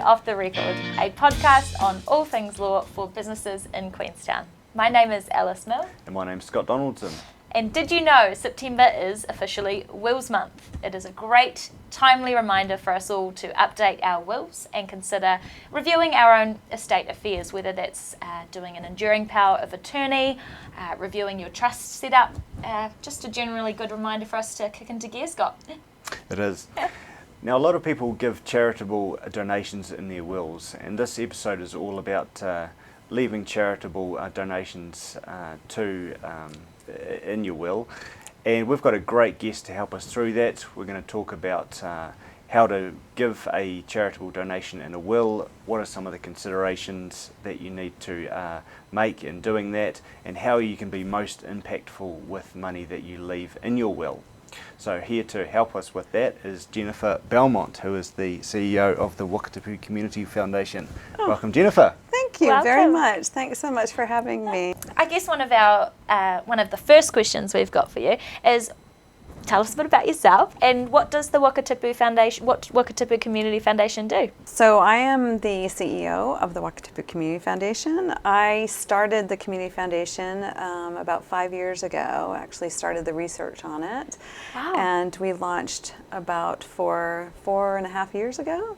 Off the Record, a podcast on all things law for businesses in Queenstown. My name is Alice Milne. And my name's Scott Donaldson. And did you know September is officially Wills Month? It is a great, timely reminder for us all to update our wills and consider reviewing our own estate affairs, whether that's doing an enduring power of attorney, reviewing your trust setup. Just a generally good reminder for us to kick into gear, Scott. It is. Now, a lot of people give charitable donations in their wills, and this episode is all about leaving charitable donations in your will. And we've got a great guest to help us through that. We're going to talk about how to give a charitable donation in a will, what are some of the considerations that you need to make in doing that, and how you can be most impactful with money that you leave in your will. So here to help us with that is Jennifer Belmont, who is the CEO of the Wakatipu Community Foundation. Oh. Welcome, Jennifer. Thank you Welcome. very much. Thanks so much for having me. I guess one of the first questions we've got for you is, tell us a bit about yourself and what does the Wakatipu Community Foundation do? So I am the CEO of the Wakatipu Community Foundation. I started the Community Foundation about 5 years ago, actually started the research on it. Wow. And we launched about four and a half years ago.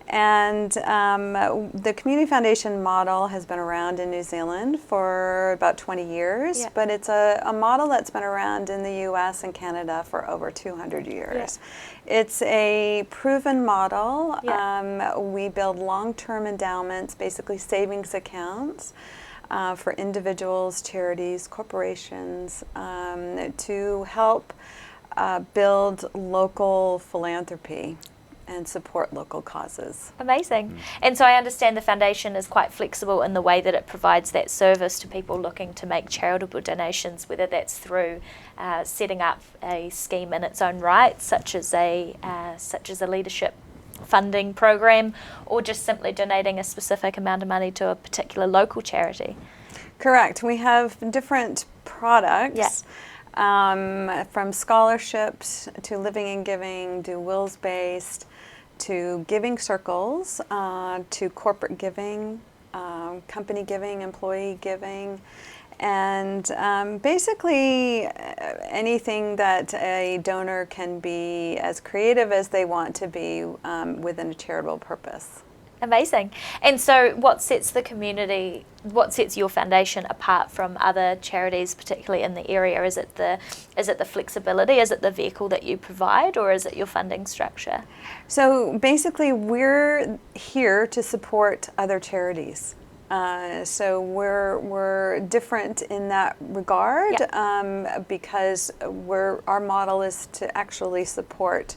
And the Community Foundation model has been around in New Zealand for about 20 years, Yeah. but it's a model that's been around in the US and Canada for over 200 years. Yeah. It's a proven model. Yeah. We build long-term endowments, basically savings accounts, for individuals, charities, corporations, to help build local philanthropy and support local causes. Amazing. And so I understand the foundation is quite flexible in the way that it provides that service to people looking to make charitable donations, whether that's through setting up a scheme in its own right, such as a leadership funding program, or just simply donating a specific amount of money to a particular local charity. Correct. We have different products. Yeah. From scholarships to living and giving to wills-based to giving circles to corporate giving, company giving, employee giving, and basically anything that a donor can be as creative as they want to be within a charitable purpose. Amazing. And so what sets your foundation apart from other charities, particularly in the area? Is it the flexibility? Is it the vehicle that you provide, or is it your funding structure? So basically we're here to support other charities. So we're different in that regard. Yeah. Because our model is to actually support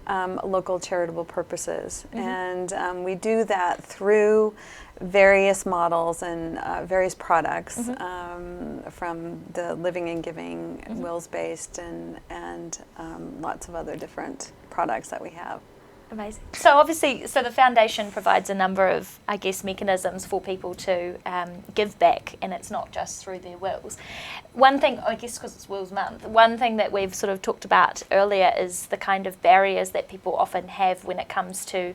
local charitable purposes. Mm-hmm. And we do that through various models and various products, mm-hmm. from the living and giving, mm-hmm. wills-based, and lots of other different products that we have. Amazing. So obviously, the foundation provides a number of, I guess, mechanisms for people to give back, and it's not just through their wills. One thing, I guess because it's Wills Month, one thing that we've sort of talked about earlier is the kind of barriers that people often have when it comes to,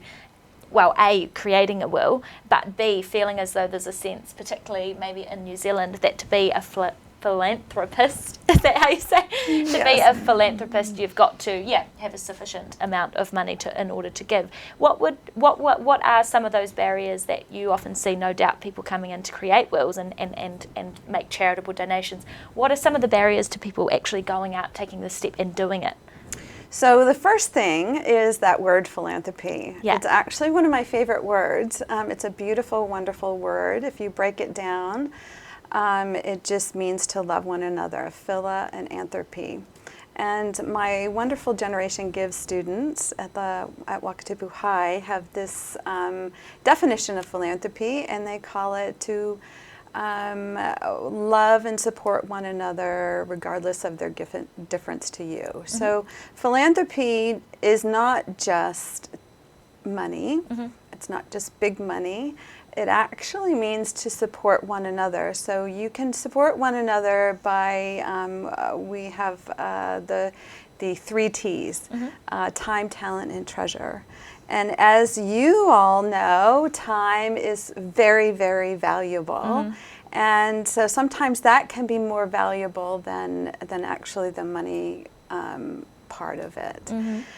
well, A, creating a will, but B, feeling as though there's a sense, particularly maybe in New Zealand, that to be a philanthropist, is that how you say? Yes. To be a philanthropist, you've got to have a sufficient amount of money in order to give. What are some of those barriers that you often see? No doubt people coming in to create wills and make charitable donations. What are some of the barriers to people actually going out, taking the step and doing it? So the first thing is that word philanthropy. Yeah. It's actually one of my favorite words. It's a beautiful, wonderful word. If you break it down, it just means to love one another, phila and anthropy. And my wonderful Generation Give students at Wakatipu High have this definition of philanthropy, and they call it to love and support one another regardless of their difference to you. Mm-hmm. So philanthropy is not just money. Mm-hmm. It's not just big money. it actually means to support one another. So you can support one another by, we have the 3 T's, time, talent, and treasure. And as you all know, time is very, very valuable. And so sometimes that can be more valuable than actually the money part of it.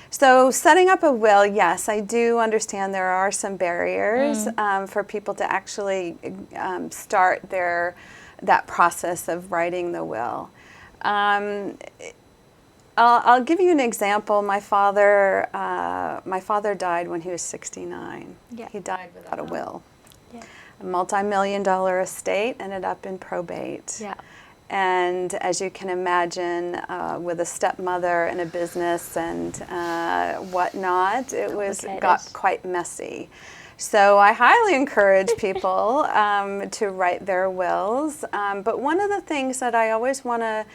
So setting up a will, yes, I do understand there are some barriers for people to actually start that process of writing the will. I'll give you an example. My father died when he was 69. Yeah. He died without a will. Yeah. A multi-million-dollar estate ended up in probate. Yeah. And as you can imagine, with a stepmother and a business and whatnot, it got quite messy. So I highly encourage people to write their wills. But one of the things that I always want to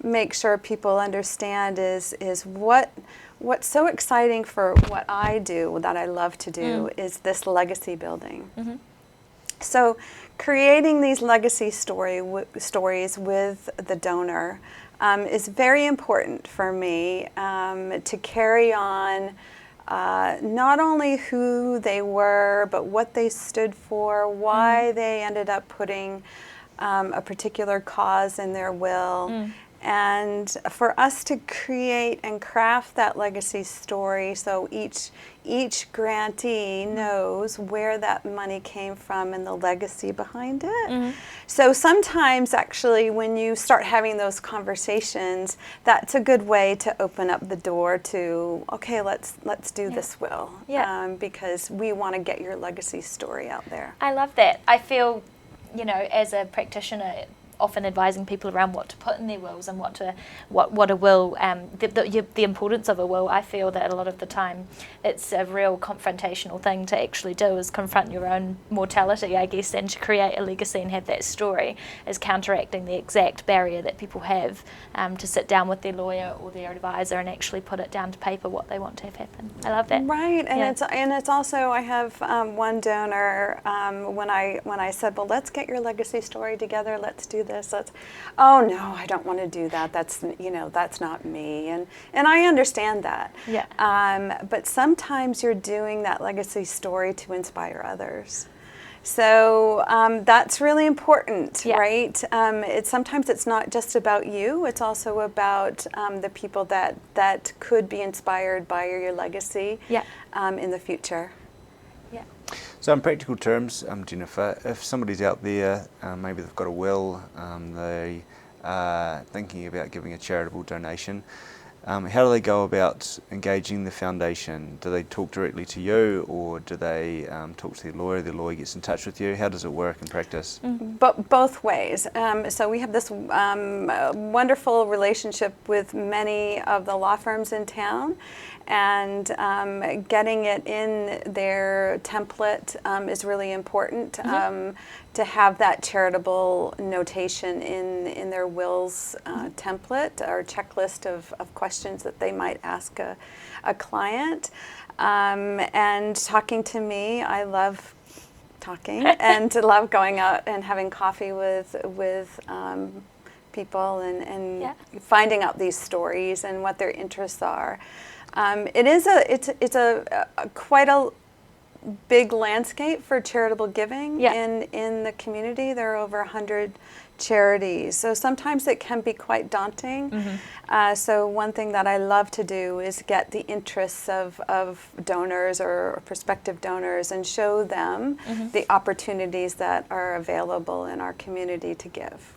make sure people understand is what's so exciting for what I do, that I love to do, is this legacy building. So creating these legacy stories with the donor is very important for me to carry on not only who they were, but what they stood for, why they ended up putting a particular cause in their will. And for us to create and craft that legacy story so each grantee knows where that money came from and the legacy behind it. So sometimes actually when you start having those conversations, that's a good way to open up the door to, okay, let's do this will. Because we want to get your legacy story out there. I love that. I feel, as a practitioner, often advising people around what to put in their wills and what a will, the importance of a will. I feel that a lot of the time it's a real confrontational thing to actually do, is confront your own mortality, I guess, and to create a legacy and have that story, is counteracting the exact barrier that people have to sit down with their lawyer or their advisor and actually put it down to paper what they want to have happen. I love that. Right, and it's also, I have one donor, when I said, well, let's get your legacy story together, let's do this. Oh no, I don't want to do that. That's not me, and I understand that. But sometimes you're doing that legacy story to inspire others. So that's really important, right? Sometimes it's not just about you. It's also about the people that could be inspired by your legacy in the future. So in practical terms, Jennifer, if somebody's out there, maybe they've got a will, they are thinking about giving a charitable donation, how do they go about engaging the foundation? Do they talk directly to you, or do they talk to their lawyer? The lawyer gets in touch with you. How does it work in practice? But both ways. So we have this wonderful relationship with many of the law firms in town, and getting it in their template is really important. To have that charitable notation in their wills template or checklist of questions that they might ask a client. And talking to me, I love talking and love going out and having coffee with people and finding out these stories and what their interests are. It's quite a big landscape for charitable giving in the community. There are over 100 charities, so sometimes it can be quite daunting. So one thing that I love to do is get the interests of donors or prospective donors and show them the opportunities that are available in our community to give.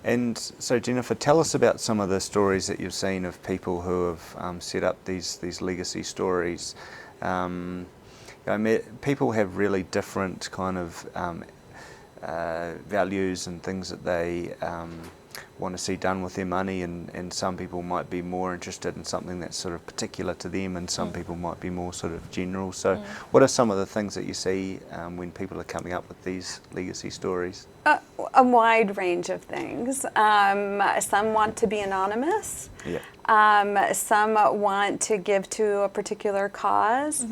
And so, Jennifer, tell us about some of the stories that you've seen of people who have set up these legacy stories. People have really different kind of values and things that they want to see done with their money, and some people might be more interested in something that's sort of particular to them, and some people might be more sort of general. So what are some of the things that you see when people are coming up with these legacy stories? A wide range of things. Some want to be anonymous. Some want to give to a particular cause.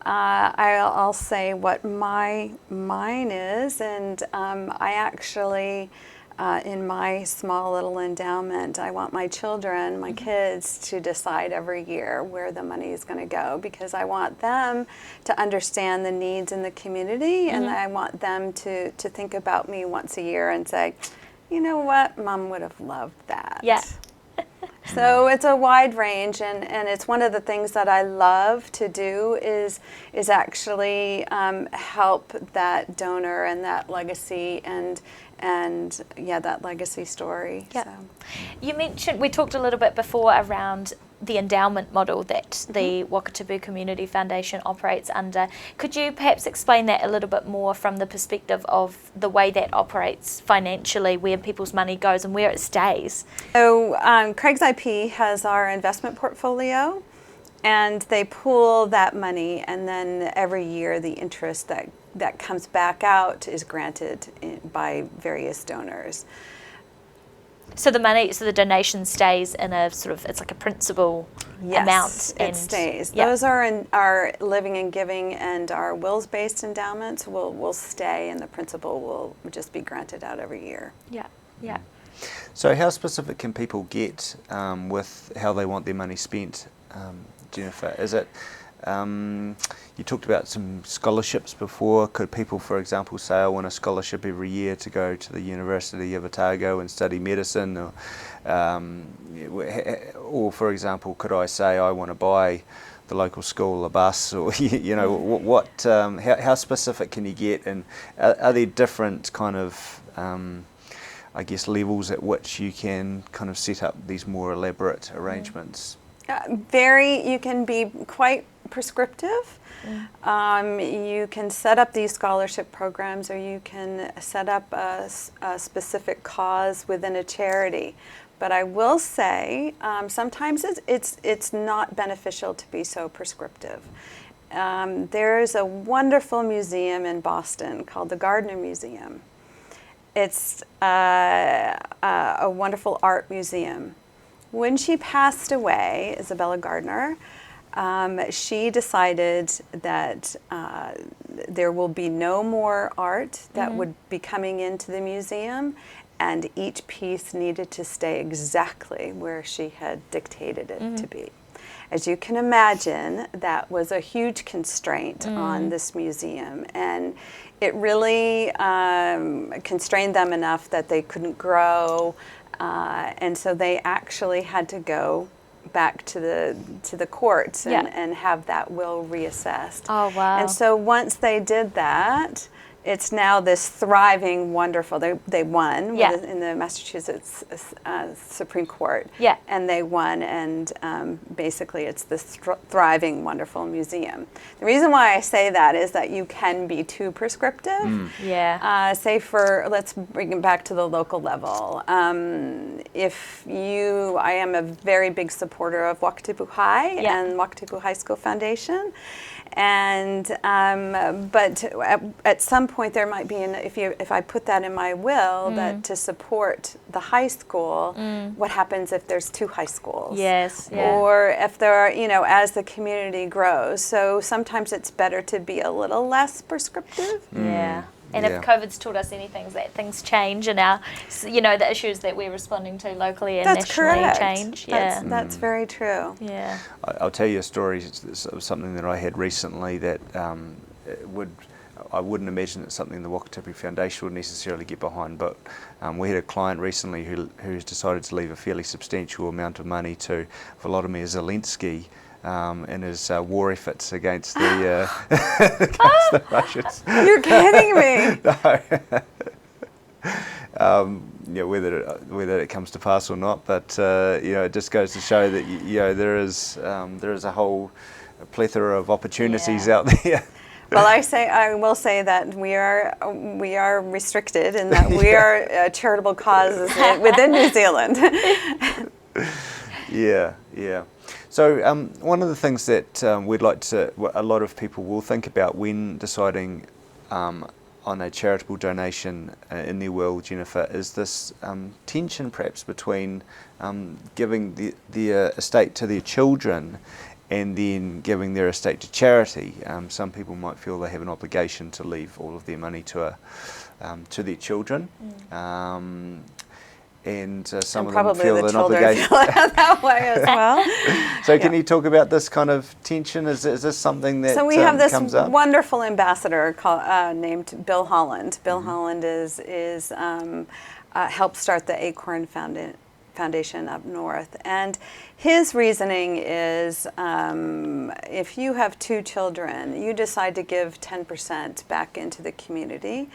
I'll say what mine is, and I actually, in my small little endowment, I want my children, my kids, to decide every year where the money is going to go, because I want them to understand the needs in the community, and I want them to think about me once a year and say, you know what, Mom would have loved that. Yeah. So it's a wide range, and it's one of the things that I love to do is actually help that donor and that legacy and that legacy story. Yeah. So. You mentioned, we talked a little bit before around the endowment model that the Wakatipu Community Foundation operates under. Could you perhaps explain that a little bit more from the perspective of the way that operates financially, where people's money goes and where it stays? So Craig's IP has our investment portfolio, and they pool that money, and then every year the interest that comes back out is granted by various donors. So the donation stays in a sort of, it's like a principal amount. Yes, it stays. Yep. Those are in our living and giving, and our wills-based endowments will stay, and the principal will just be granted out every year. Yeah, yeah. So how specific can people get with how they want their money spent, Jennifer? Is it, you talked about some scholarships before. Could people, for example, say, I want a scholarship every year to go to the University of Otago and study medicine? Or for example, could I say I want to buy the local school a bus? Or, you know, how specific can you get? And are there different kind of, I guess, levels at which you can kind of set up these more elaborate arrangements? You can be quite prescriptive. You can set up these scholarship programs, or you can set up a specific cause within a charity. But I will say, sometimes it's not beneficial to be so prescriptive. There's a wonderful museum in Boston called the Gardner Museum. It's a wonderful art museum. When she passed away, Isabella Gardner, she decided that there will be no more art that would be coming into the museum, and each piece needed to stay exactly where she had dictated it to be. As you can imagine, that was a huge constraint on this museum, and it really constrained them enough that they couldn't grow, and so they actually had to go back to the courts and have that will reassessed. Oh, wow. And so once they did that, it's now this thriving, wonderful, they won in the Massachusetts Supreme Court. Yeah. And they won, and basically it's this thriving, wonderful museum. The reason why I say that is that you can be too prescriptive. Yeah. Let's bring it back to the local level. I am a very big supporter of Wakatipu High and Wakatipu High School Foundation. And but at some point there might be, if I put that in my will, that to support the high school, what happens if there's two high schools? Yes. Yeah. Or if there are, as the community grows. So sometimes it's better to be a little less prescriptive. Yeah. And if COVID's taught us anything, is that things change, and the issues that we're responding to locally and nationally change. Yeah. That's very true. Yeah. I'll tell you a story of something that I had recently that I wouldn't imagine it's something the Wakatipu Foundation would necessarily get behind, but we had a client recently who's decided to leave a fairly substantial amount of money to Volodymyr Zelensky in his war efforts against the the Russians. You're kidding me. No. Whether it comes to pass or not, but it just goes to show that there is a whole plethora of opportunities out there. Well, I will say that we are restricted in that we are charitable causes within New Zealand. Yeah. So one of the things that a lot of people will think about when deciding on a charitable donation in their will, Jennifer, is this tension perhaps between giving the estate to their children and then giving their estate to charity. Some people might feel they have an obligation to leave all of their money to their children. And some of them feel an obligation. Feel that way as well. So can you talk about this kind of tension? Is this something that So we have this comes up? wonderful ambassador named Bill Holland. Bill Holland helped start the Acorn Foundation up north. And his reasoning is if you have 2 children, you decide to give 10% back into the community.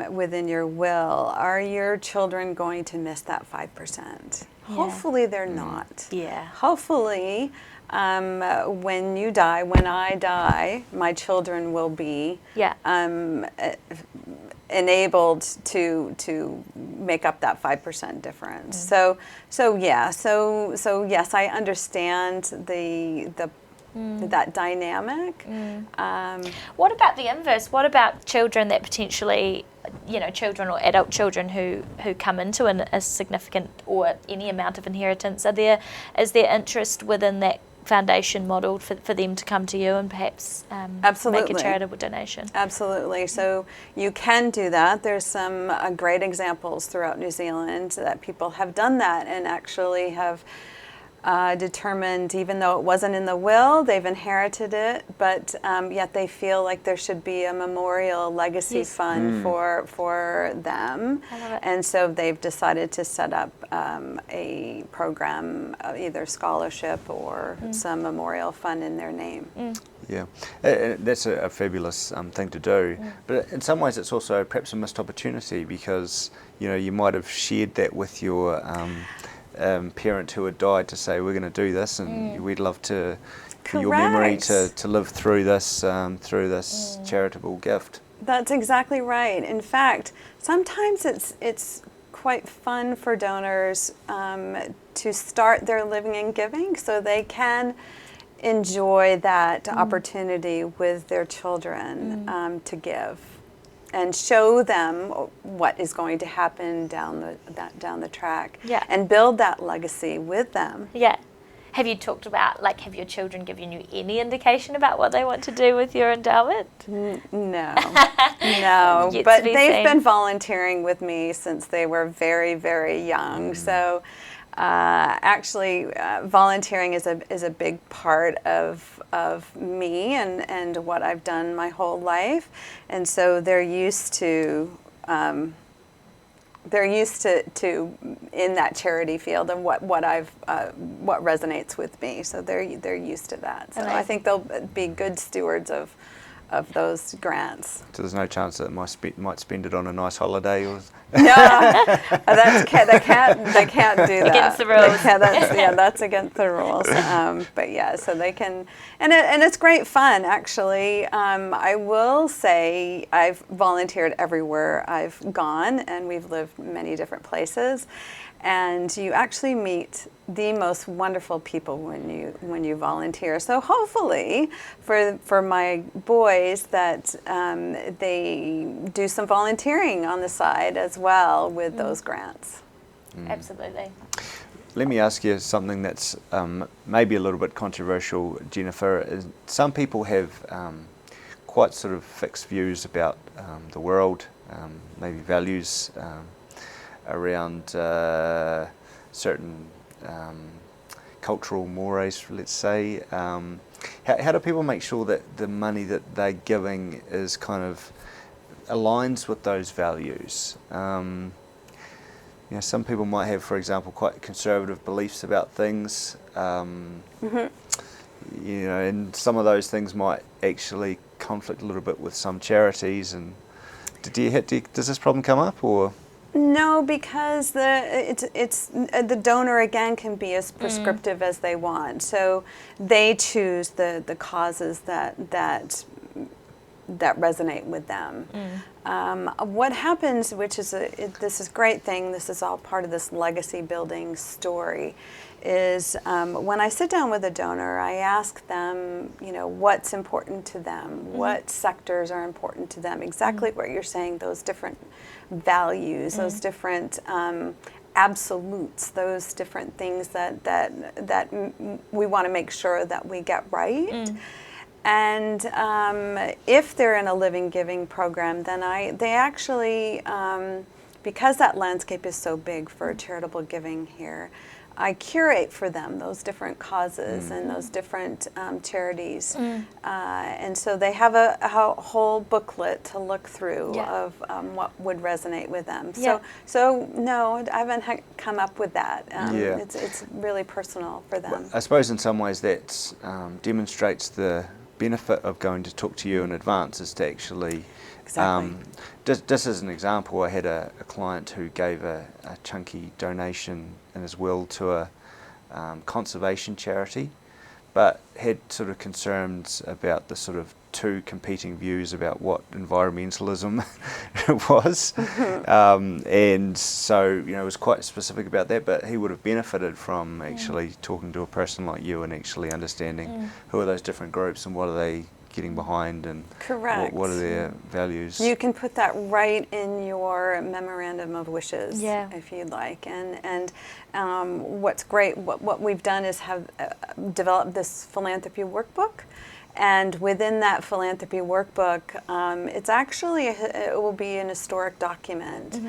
Within your will, are your children going to miss that 5%? Yeah. Hopefully they're not. Yeah. Hopefully when you die, when I die, my children will be enabled to make up that 5% difference. So yes, I understand that dynamic. What about the inverse? What about children that potentially, children or adult children who come into a significant or any amount of inheritance? Is there interest within that foundation model for them to come to you and perhaps make a charitable donation? Absolutely. So you can do that. There's some great examples throughout New Zealand that people have done that and actually have determined, even though it wasn't in the will, they've inherited it, but yet they feel like there should be a memorial legacy fund for them. I love it. And so they've decided to set up a program, either scholarship or some memorial fund in their name. Yeah, that's a fabulous thing to do. But in some ways it's also perhaps a missed opportunity because, you might have shared that with your parent who had died to say, we're going to do this and we'd love to, for your memory to live through this charitable gift. That's exactly right. In fact, sometimes it's quite fun for donors to start their living and giving so they can enjoy that opportunity with their children to give and show them what is going to happen down the track and build that legacy with them. Yeah. Have you talked about, have your children given you any indication about what they want to do with your endowment? No. No. But they've been volunteering with me since they were very, very young. So actually, volunteering is a big part of me and what I've done my whole life, and so they're used to in that charity field and what resonates with me. So they're used to that. So I think they'll be good stewards of those grants. So there's no chance that they might spend it on a nice holiday or? No, they can't do that. Against the rules. That's against the rules. But yeah, so they can, and it's great fun actually. I will say I've volunteered everywhere I've gone, and we've lived many different places. And you actually meet the most wonderful people when you volunteer. So hopefully for my boys that they do some volunteering on the side as well with those grants. Absolutely. Let me ask you something that's maybe a little bit controversial, Jennifer. Some people have quite sort of fixed views about the world, maybe values around certain cultural mores, let's say. How do people make sure that the money that they're giving is kind of aligns with those values? Some people might have, for example, quite conservative beliefs about things. And some of those things might actually conflict a little bit with some charities. And does this problem come up, or? No, because the donor again can be as prescriptive as they want. So they choose the causes that resonate with them. What happens, which is this is a great thing, this is all part of this legacy building story, is when I sit down with a donor, I ask them, what's important to them, what sectors are important to them, exactly what you're saying, those different values, those different absolutes, those different things that we want to make sure that we get right. And if they're in a living giving program, then they actually, because that landscape is so big for charitable giving here, I curate for them those different causes and those different charities. And so they have a whole booklet to look through of what would resonate with them. So no, I haven't come up with that. It's really personal for them. Well, I suppose in some ways that demonstrates the benefit of going to talk to you in advance, is to actually just as an example, I had a client who gave a chunky donation in his will to a conservation charity, but had sort of concerns about the sort of two competing views about what environmentalism was, and so was quite specific about that. But he would have benefited from actually talking to a person like you and actually understanding who are those different groups and what are they getting behind, and what are their values. You can put that right in your memorandum of wishes if you'd like. And what's great, what we've done is have developed this philanthropy workbook. And within that philanthropy workbook, it will be an historic document,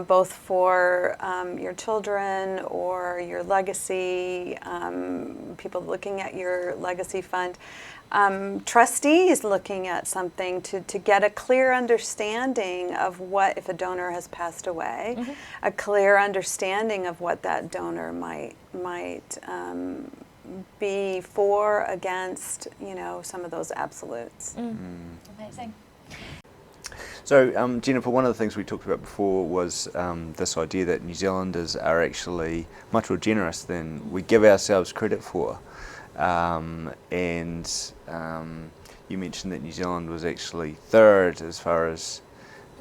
both for your children or your legacy, people looking at your legacy fund. Trustees looking at something to get a clear understanding of what, if a donor has passed away, a clear understanding of what that donor might be for, against, some of those absolutes. Amazing. So, Jennifer, one of the things we talked about before was this idea that New Zealanders are actually much more generous than we give ourselves credit for. And you mentioned that New Zealand was actually third as far as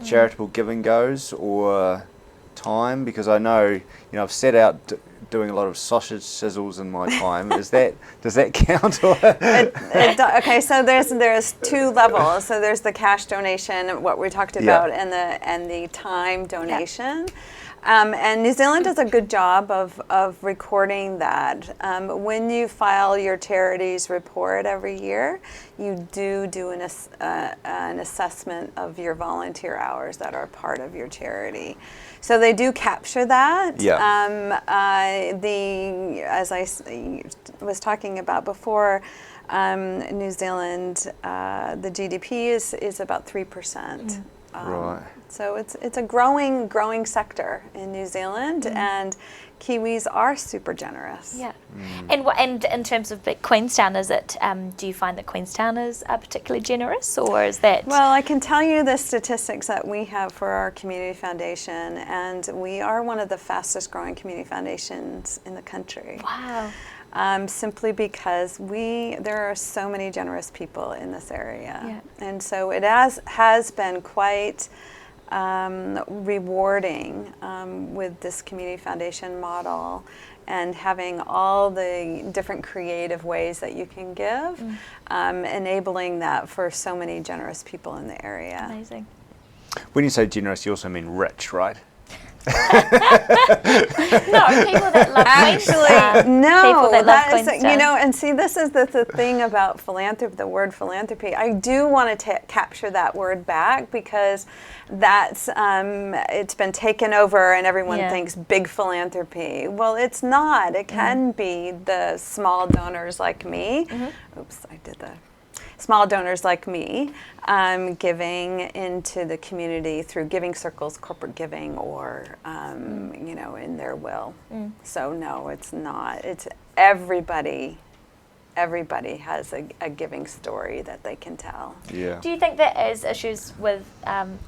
charitable giving goes, or time, because I know, I've set out doing a lot of sausage sizzles in my time. Does that count? Okay, so there's two levels. So there's the cash donation, what we talked about, and the time donation. And New Zealand does a good job of recording that. When you file your charities report every year, you do an assessment of your volunteer hours that are part of your charity. So they do capture that. As I was talking about before, New Zealand, the GDP is about 3%. Right. So it's a growing sector in New Zealand, and Kiwis are super generous. Yeah. And in terms of Queenstown, is it? Do you find that Queenstowners are particularly generous, or is that? Well, I can tell you the statistics that we have for our community foundation, and we are one of the fastest growing community foundations in the country. Wow. Simply because there are so many generous people in this area, and so it has been quite rewarding with this community foundation model, and having all the different creative ways that you can give, enabling that for so many generous people in the area. Amazing. When you say generous, you also mean rich, right? No, people that love Queenstown. No, people that love is, Queenstown. and see, this is the thing about philanthropy, the word philanthropy. I do want to capture that word back, because that's it's been taken over, and everyone thinks big philanthropy. Well, it's not. It can be the small donors like me. Oops, I did that. Small donors like me, giving into the community through giving circles, corporate giving, or in their will. So no, it's not. It's everybody. Everybody has a giving story that they can tell. Yeah. Do you think that as issues with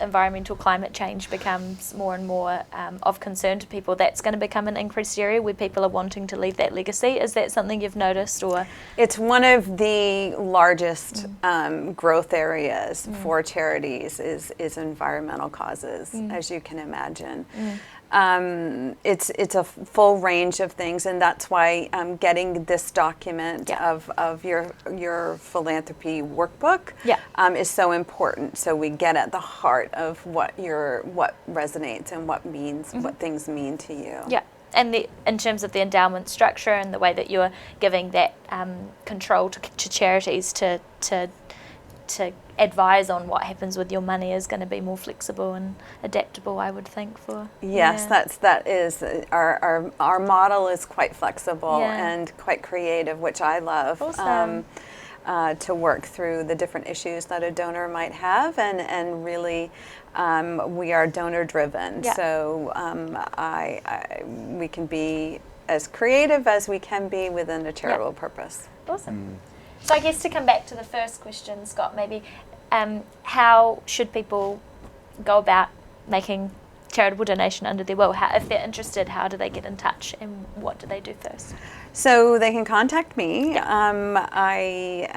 environmental climate change becomes more and more of concern to people, that's going to become an increased area where people are wanting to leave that legacy? Is that something you've noticed, or? It's one of the largest growth areas for charities is environmental causes, as you can imagine. it's a full range of things, and that's why getting this document of your philanthropy workbook is so important. So we get at the heart of what resonates and what means, what things mean to you. Yeah. And in terms of the endowment structure and the way that you're giving that control to charities to advise on what happens with your money is going to be more flexible and adaptable, I would think. Yes, that is our model is quite flexible and quite creative, which I love. Awesome. To work through the different issues that a donor might have, and really we are donor driven, so we can be as creative as we can be within a charitable purpose. Awesome. So I guess to come back to the first question, Scott, maybe how should people go about making charitable donation under their will? If they're interested, how do they get in touch, and what do they do first? So they can contact me. They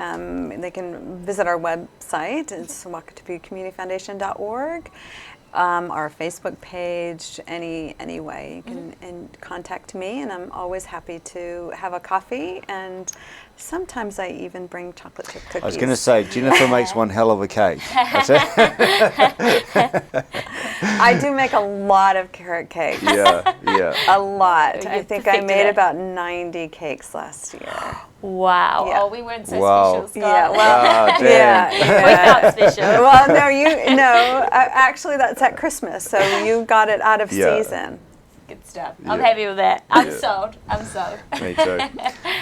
can visit our website. It's wakatipucommunityfoundation.org. Our Facebook page, any way you can contact me, and I'm always happy to have a coffee, and sometimes I even bring chocolate chip cookies. I was going to say, Jennifer makes one hell of a cake. I do make a lot of carrot cakes. Yeah. A lot. You've I think I perfected made it. about 90 cakes last year. Wow. Yeah. Oh, we weren't so Wow. special, Scott. Yeah, well, damn. We felt special. Well, actually that's at Christmas, so you got it out of season. Good stuff. I'm happy with that. I'm sold. Me too.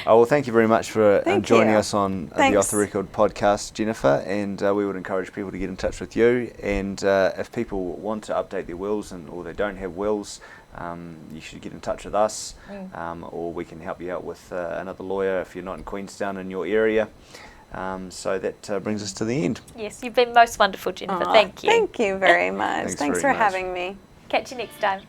Well, thank you very much for joining you. us on the Off the Record podcast, Jennifer, and we would encourage people to get in touch with you, and if people want to update their wills or they don't have wills, you should get in touch with us, or we can help you out with another lawyer if you're not in Queenstown in your area. So that brings us to the end. Yes, you've been most wonderful, Jennifer. Thank you. Thank you very much. Thanks Thanks very for much. having me. Catch you next time.